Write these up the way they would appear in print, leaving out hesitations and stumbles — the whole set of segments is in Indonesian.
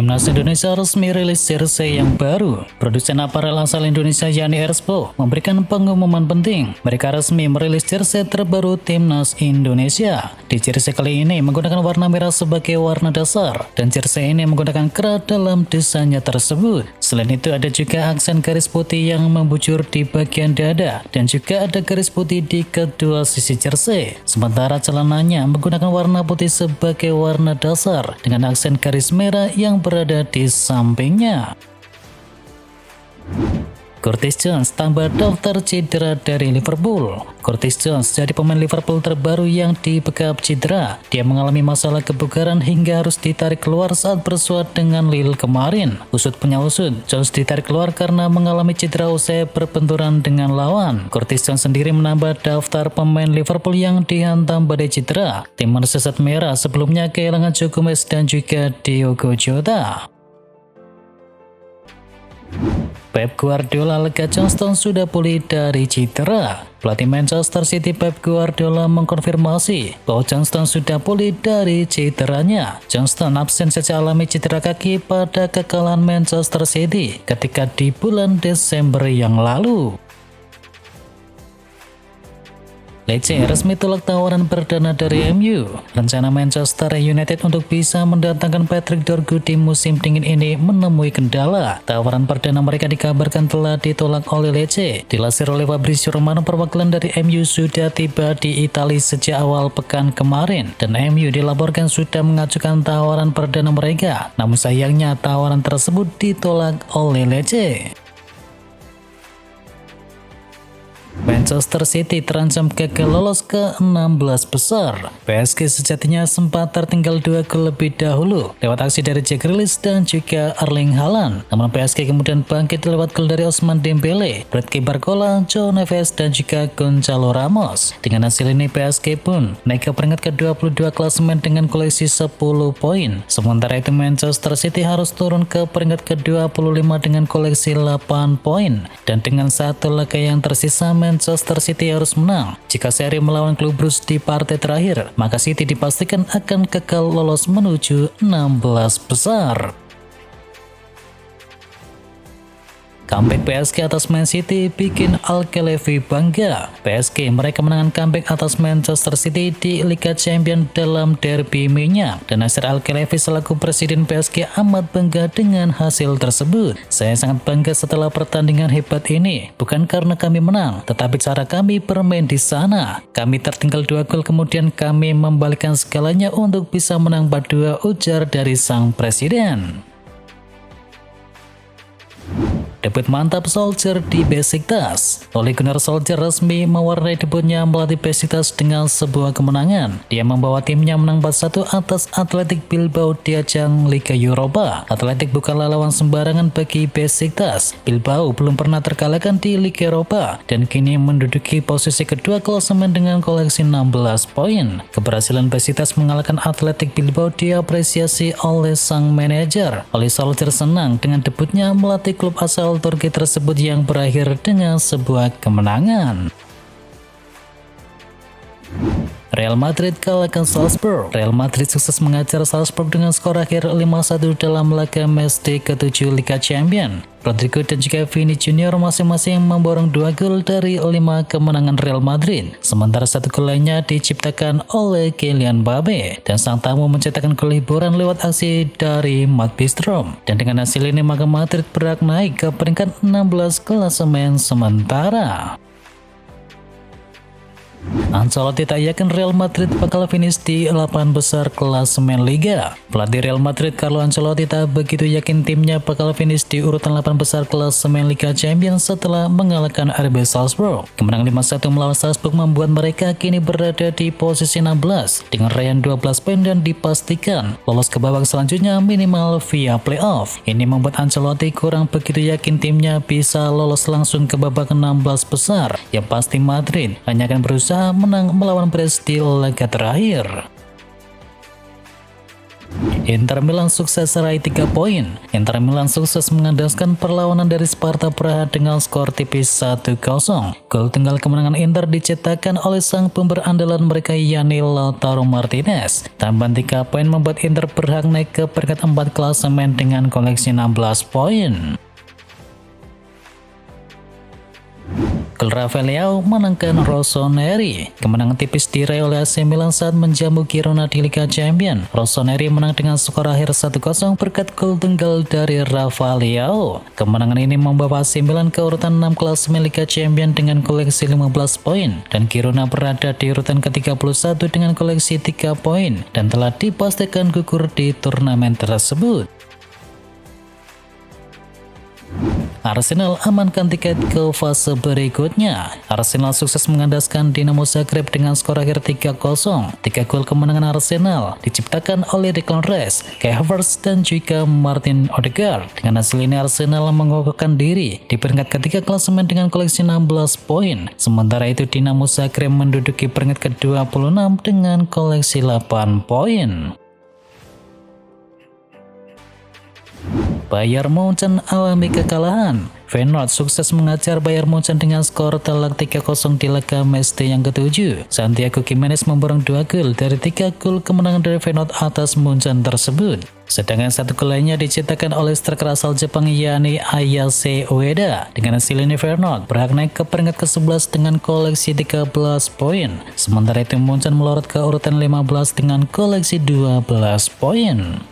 Timnas Indonesia resmi rilis jersey yang baru. Produsen aparel asal Indonesia yakni Erspo memberikan pengumuman penting. Mereka resmi merilis jersey terbaru Timnas Indonesia. Di jersey kali ini menggunakan warna merah sebagai warna dasar dan jersey ini menggunakan kerat dalam desainnya tersebut. Selain itu ada juga aksen garis putih yang membujur di bagian dada dan juga ada garis putih di kedua sisi jersey. Sementara celananya menggunakan warna putih sebagai warna dasar dengan aksen garis merah yang berada di sampingnya. Curtis Jones tambah daftar cedera dari Liverpool. Curtis Jones jadi pemain Liverpool terbaru yang dibekap cedera. Dia mengalami masalah kebugaran hingga harus ditarik keluar saat bersuat dengan Lille kemarin. Usut punya usut, Jones ditarik keluar karena mengalami cedera usai berbenturan dengan lawan. Curtis Jones sendiri menambah daftar pemain Liverpool yang dihantam badai cedera. Tim Merseyside Merah sebelumnya kehilangan Joe Gomez dan juga Diogo Jota. Pep Guardiola lega Johnston sudah pulih dari cedera. Pelatih Manchester City Pep Guardiola mengkonfirmasi bahwa Johnston sudah pulih dari cederanya. Johnston absen sejak alami cedera kaki pada kekalahan Manchester City ketika di bulan Desember yang lalu. Lecce resmi tolak tawaran perdana dari MU. Rencana Manchester United untuk bisa mendatangkan Patrick Dorgu di musim dingin ini menemui kendala. Tawaran perdana mereka dikabarkan telah ditolak oleh Lecce. Dilansir oleh Fabrizio Romano, perwakilan dari MU sudah tiba di Italia sejak awal pekan kemarin dan MU dilaporkan sudah mengajukan tawaran perdana mereka. Namun sayangnya tawaran tersebut ditolak oleh Lecce. Manchester City terancam gagal lolos ke 16 besar. PSG sejatinya sempat tertinggal 2 gol lebih dahulu lewat aksi dari Jack Grealish dan juga Erling Haaland. Namun PSG kemudian bangkit lewat gol dari Ousmane Dembele, Bradley Barcola, João Neves dan juga Gonçalo Ramos. Dengan hasil ini PSG pun naik ke peringkat ke-22 klasemen dengan koleksi 10 poin. Sementara itu Manchester City harus turun ke peringkat ke-25 dengan koleksi 8 poin. Dan dengan satu laga yang tersisa, Manchester City harus menang. Jika seri melawan klub Bruges di partai terakhir, maka City dipastikan akan kekal lolos menuju 16 besar. Comeback PSG atas Man City bikin Al-Khelaifi bangga. PSG mereka menangkan comeback atas Manchester City di Liga Champions dalam derby minyak. Dan Nasser Al-Khelaifi selaku presiden PSG amat bangga dengan hasil tersebut. Saya sangat bangga setelah pertandingan hebat ini. Bukan karena kami menang, tetapi cara kami bermain di sana. Kami tertinggal 2 gol kemudian kami membalikkan segalanya untuk bisa menang 4-2, ujar dari sang presiden. Debut mantap Solskjaer di Besiktas. Ole Gunnar Solskjaer resmi mewarnai debutnya melatih Besiktas dengan sebuah kemenangan. Dia membawa timnya menang 4-1 atas Athletic Bilbao di ajang Liga Eropa. Athletic bukanlah lawan sembarangan bagi Besiktas. Bilbao belum pernah terkalahkan di Liga Eropa dan kini menduduki posisi kedua klasemen dengan koleksi 16 poin. Keberhasilan Besiktas mengalahkan Athletic Bilbao diapresiasi oleh sang manajer. Ole Solskjaer senang dengan debutnya melatih klub asal Turki tersebut yang berakhir dengan sebuah kemenangan. Real Madrid kalahkan Salzburg. Real Madrid sukses mengajar Salzburg dengan skor akhir 5-1 dalam laga matchday ke-7 Liga Champions. Rodrigo dan juga Vini Junior masing-masing memborong 2 gol dari 5 kemenangan Real Madrid. Sementara 1 gol lainnya diciptakan oleh Kylian Mbappe. Dan sang tamu mencetakkan gol hiburan lewat aksi dari Mark Bistrom. Dan dengan hasil ini maka Madrid berhak naik ke peringkat 16 klasemen sementara. Ancelotti tak yakin Real Madrid bakal finish di 8 besar klasemen Liga. Pelatih Real Madrid Carlo Ancelotti tak begitu yakin timnya bakal finish di urutan 8 besar klasemen Liga Champions setelah mengalahkan RB Salzburg. Kemenangan 5-1 melawan Salzburg membuat mereka kini berada di posisi 16 dengan raihan 12 poin dan dipastikan lolos ke babak selanjutnya minimal via playoff. Ini membuat Ancelotti kurang begitu yakin timnya bisa lolos langsung ke babak 16 besar. Yang pasti Madrid hanya akan berusaha menang melawan Brest di laga terakhir. Inter Milan sukses raih 3 poin. Inter Milan sukses mengandaskan perlawanan dari Sparta Praha dengan skor tipis 1-0. Gol tunggal kemenangan Inter dicetakkan oleh sang pember andalan mereka yakni Lautaro Martinez. Tambahan 3 poin membuat Inter berhak naik ke peringkat 4 klasemen dengan koleksi 16 poin. Gol Rafael Leao menangkan Rossoneri. Kemenangan tipis diraih oleh AC Milan saat menjamu Girona di Liga Champions. Rossoneri menang dengan skor akhir 1-0 berkat gol tunggal dari Rafael Leao. Kemenangan ini membawa AC Milan ke urutan 6 klasemen Liga Champions dengan koleksi 15 poin dan Girona berada di urutan ke-31 dengan koleksi 3 poin dan telah dipastikan gugur di turnamen tersebut. Arsenal amankan tiket ke fase berikutnya. Arsenal sukses mengandaskan Dinamo Zagreb dengan skor akhir 3-0. 3 gol kemenangan Arsenal diciptakan oleh Declan Rice, Kai Havertz, dan juga Martin Odegaard. Dengan hasil ini Arsenal mengokohkan diri di peringkat ketiga klasemen dengan koleksi 16 poin. Sementara itu Dinamo Zagreb menduduki peringkat ke-26 dengan koleksi 8 poin. Bayern Munchen alami kekalahan. Feyenoord sukses mengajar Bayern Munchen dengan skor telak 3-0 di laga matchday yang ke-7. Santiago Gimenez memborong 2 gol dari 3 gol kemenangan dari Feyenoord atas Munchen tersebut. Sedangkan 1 gol lainnya diciptakan oleh striker asal Jepang yakni Ayase Ueda. Dengan hasil ini Feyenoord berhak naik ke peringkat ke-11 dengan koleksi 13 poin. Sementara itu Munchen melorot ke urutan 15 dengan koleksi 12 poin.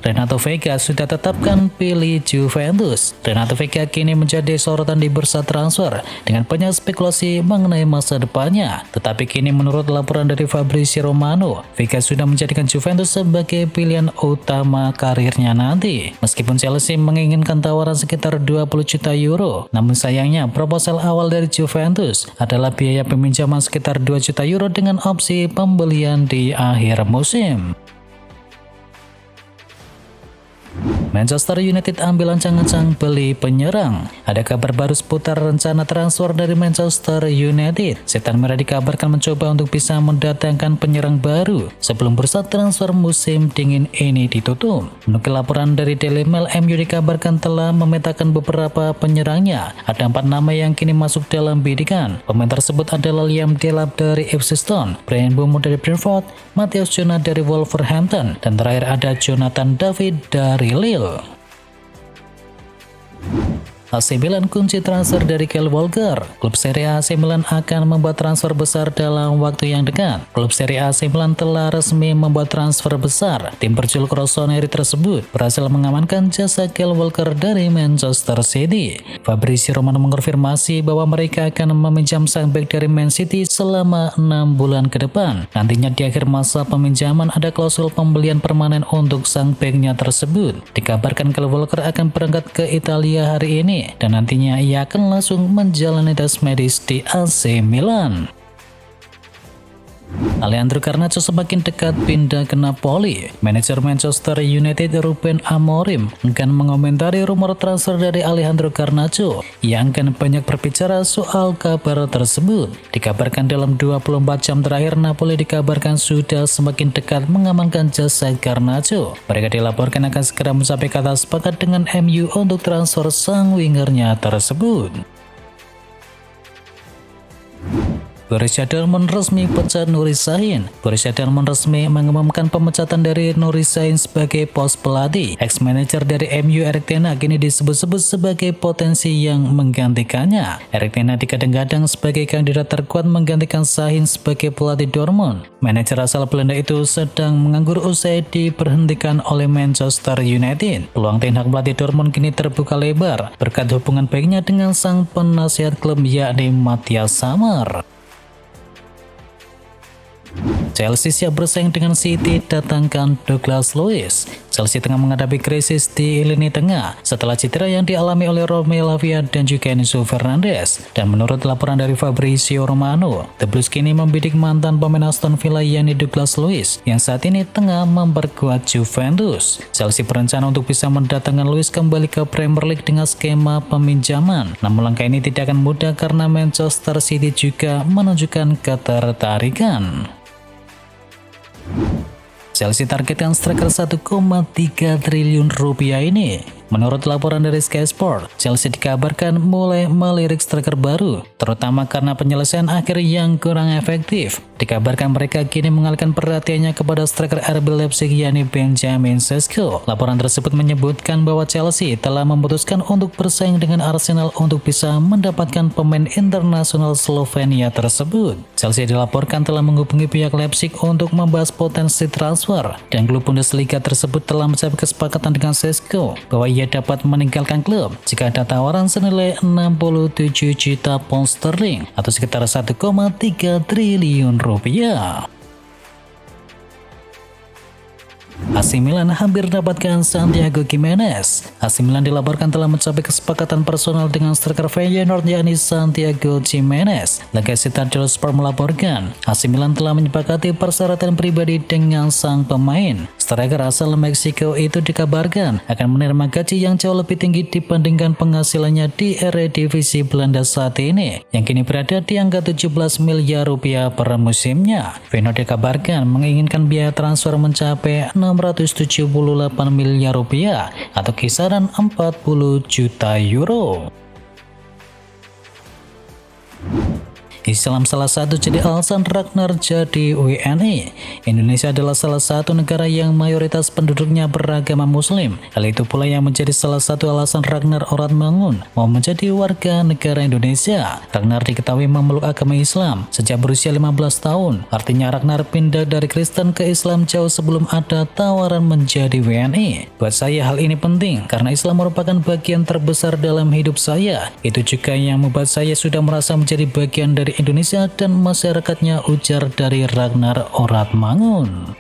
Renato Vega sudah tetapkan pilih Juventus. Renato Vega kini menjadi sorotan di bursa transfer dengan banyak spekulasi mengenai masa depannya. Tetapi kini menurut laporan dari Fabrizio Romano, Vega sudah menjadikan Juventus sebagai pilihan utama karirnya nanti. Meskipun Chelsea menginginkan tawaran sekitar 20 juta euro, namun sayangnya proposal awal dari Juventus adalah biaya peminjaman sekitar 2 juta euro dengan opsi pembelian di akhir musim. Manchester United ambil ancang-ancang beli penyerang. Ada kabar baru seputar rencana transfer dari Manchester United. Setan Merah dikabarkan mencoba untuk bisa mendatangkan penyerang baru sebelum bursa transfer musim dingin ini ditutup. Menukil laporan dari Daily Mail, MU dikabarkan telah memetakan beberapa penyerangnya. Ada 4 nama yang kini masuk dalam bidikan. Pemain tersebut adalah Liam Delap dari Ipswich Town, Bryan Mbeumo dari Brentford, Matheus Cunha dari Wolverhampton, dan terakhir ada Jonathan David dari Lille. AC Milan kunci transfer dari Kyle Walker. Klub Serie A AC Milan akan membuat transfer besar dalam waktu yang dekat. Klub Serie A AC Milan telah resmi membuat transfer besar. Tim berjuluk Rossoneri tersebut berhasil mengamankan jasa Kyle Walker dari Manchester City. Fabrizio Romano mengonfirmasi bahwa mereka akan meminjam sang bek dari Man City selama 6 bulan ke depan. Nantinya di akhir masa peminjaman ada klausul pembelian permanen untuk sang beknya tersebut. Dikabarkan Kyle Walker akan berangkat ke Italia hari ini dan nantinya ia akan langsung menjalani tes medis di AC Milan. Alejandro Garnacho semakin dekat pindah ke Napoli. Manajer Manchester United Ruben Amorim akan mengomentari rumor transfer dari Alejandro Garnacho yang akan banyak berbicara soal kabar tersebut. Dikabarkan dalam 24 jam terakhir Napoli dikabarkan sudah semakin dekat mengamankan jasa Garnacho. Mereka dilaporkan akan segera mencapai kata sepakat dengan MU untuk transfer sang wingernya tersebut. Borussia Dortmund resmi pecat Nuri Sahin. Borussia Dortmund resmi mengumumkan pemecatan dari Nuri Sahin sebagai pos pelatih. Ex-manajer dari MU Erik ten Hag kini disebut-sebut sebagai potensi yang menggantikannya. Erik ten Hag digadang-gadang sebagai kandidat terkuat menggantikan Sahin sebagai pelatih Dortmund. Manajer asal Belanda itu sedang menganggur usai diberhentikan oleh Manchester United. Peluang ten Hag pelatih Dortmund kini terbuka lebar berkat hubungan baiknya dengan sang penasihat klub yakni Matthias Sammer. Chelsea siap bersaing dengan City datangkan Douglas Luiz. Chelsea tengah menghadapi krisis di lini tengah setelah cedera yang dialami oleh Romeo Lavia dan juga Enzo Fernandez. Dan menurut laporan dari Fabrizio Romano, The Blues kini membidik mantan pemain Aston Villa yakni Douglas Luiz yang saat ini tengah memperkuat Juventus. Chelsea berencana untuk bisa mendatangkan Luiz kembali ke Premier League dengan skema peminjaman. Namun langkah ini tidak akan mudah karena Manchester City juga menunjukkan ketertarikan. Chelsea targetkan striker 1,3 triliun rupiah ini. Menurut laporan dari Sky Sport, Chelsea dikabarkan mulai melirik striker baru, terutama karena penyelesaian akhir yang kurang efektif. Dikabarkan mereka kini mengalihkan perhatiannya kepada striker RB Leipzig yakni Benjamin Sesko. Laporan tersebut menyebutkan bahwa Chelsea telah memutuskan untuk bersaing dengan Arsenal untuk bisa mendapatkan pemain internasional Slovenia tersebut. Chelsea dilaporkan telah menghubungi pihak Leipzig untuk membahas potensi transfer, dan klub Bundesliga tersebut telah mencapai kesepakatan dengan Sesko bahwa ia dapat meninggalkan klub jika ada tawaran senilai 67 juta pound sterling atau sekitar 1,3 triliun rupiah. AC Milan hampir dapatkan Santiago Gimenez. AC Milan dilaporkan telah mencapai kesepakatan personal dengan striker Feyenoord yakni Santiago Gimenez. Legacy Sport melaporkan, AC Milan telah menyepakati persyaratan pribadi dengan sang pemain. Striker asal Meksiko itu dikabarkan akan menerima gaji yang jauh lebih tinggi dibandingkan penghasilannya di Eredivisie Belanda saat ini, yang kini berada di angka 17 miliar rupiah per musimnya. Feyenoord dikabarkan menginginkan biaya transfer mencapai 678 miliar rupiah atau kisaran 40 juta euro. Islam salah satu jadi alasan Ragnar jadi WNI. Indonesia adalah salah satu negara yang mayoritas penduduknya beragama Muslim. Hal itu pula yang menjadi salah satu alasan Ragnar Oratmangun mau menjadi warga negara Indonesia. Ragnar diketahui memeluk agama Islam sejak berusia 15 tahun. Artinya Ragnar pindah dari Kristen ke Islam jauh sebelum ada tawaran menjadi WNI. Buat saya hal ini penting karena Islam merupakan bagian terbesar dalam hidup saya. Itu juga yang membuat saya sudah merasa menjadi bagian dari Indonesia dan masyarakatnya, ujar dari Ragnar Oratmangun.